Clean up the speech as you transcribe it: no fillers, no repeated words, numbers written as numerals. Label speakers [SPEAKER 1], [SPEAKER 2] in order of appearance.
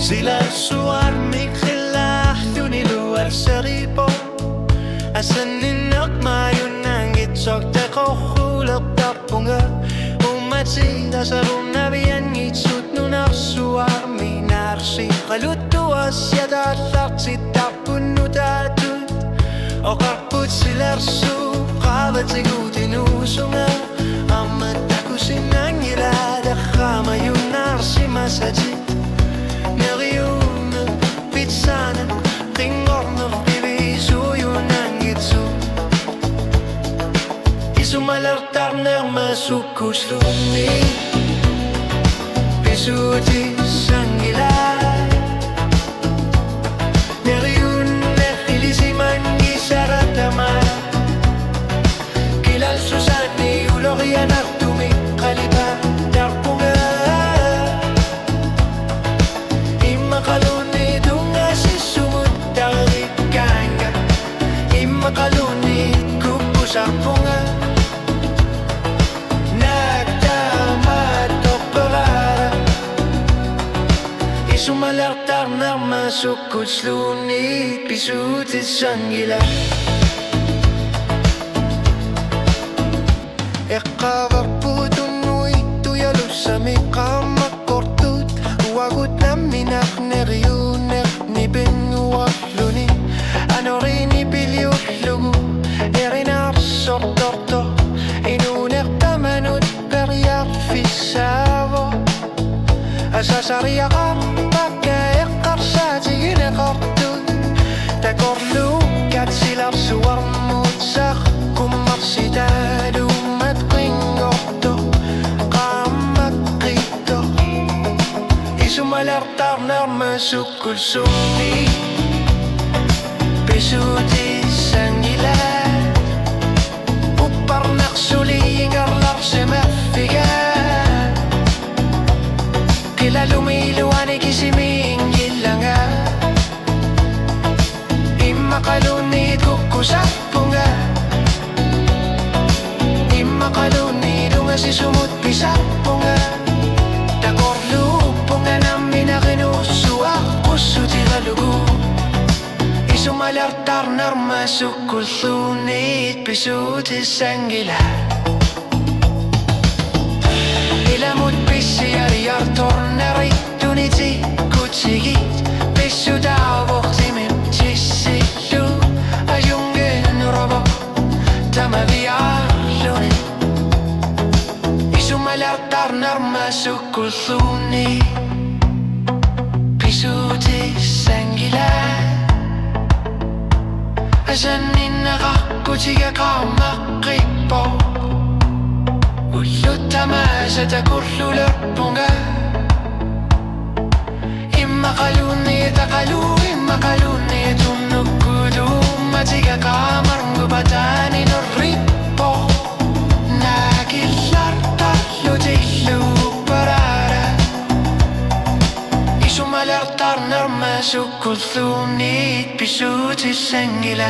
[SPEAKER 1] Sila suarmig khilahlu ni luar seripo Asan ninak mayun nangit sok te kohulap tapunga Umatsi dasarun nabiyan ngitsut nunar suarmi narsi Kalutuas yadatlak si tapunu tatut O karput silarsu kabat sigutin usunga Amat aku sinang ilada kamayun narsi masajit Neriune, Pizzanen, Ringorner, Beviso, Junangitsu Isumalartarner, Masukusluni Pisuti, Sangilai Neriune, Filisiman, Gisaratamai Kilal Susani, Ulorian, Artumi, Kaliba, Darpunga Makaluni dunga si sumut dari kanga Makaluni kupusar punga Nagtamat operara Isumalartar na masukot slunit Pisutit sanggila Ekavar putunui tuyalus sa mikamak kortut Uwagut namin neriuner ni benguakluni Ano rin ipiliut lugu Erinar sortorto Inuner tamanut periar fisavo Asasariya kapaka ekar sa tigine kortut Takorlu kat silar suarmut sak kumarsitadu mat kringorto Kamakrito Isumalartar na masukul suni Pisuti sangila Uparnak suli ingarlar semafiga Kila lumiluani kisiming gilanga Imakalunit kukusapunga Imakalunit dunga si sumut pisapunga Takorlu punga namin na kinusuwa Kusuti kalugu Isumalartar na masukul sunit Pisuti sanggila Ilamut pisi ariyar tornari Tuniti kutsigit Pisu dao timim Tisilu Ayungen robo Tamaviarluni Isumalartar na masukul sunit Pisuti sanggila Asanin nakakutiga kamakipo Ulutama sa takurlular punga Imakaluni takalu Imakaluni tunukudu Matiga kamarngu batani noripo Nagilar talutilu parara Isumalartar na masukul sunit Pisuti sanggila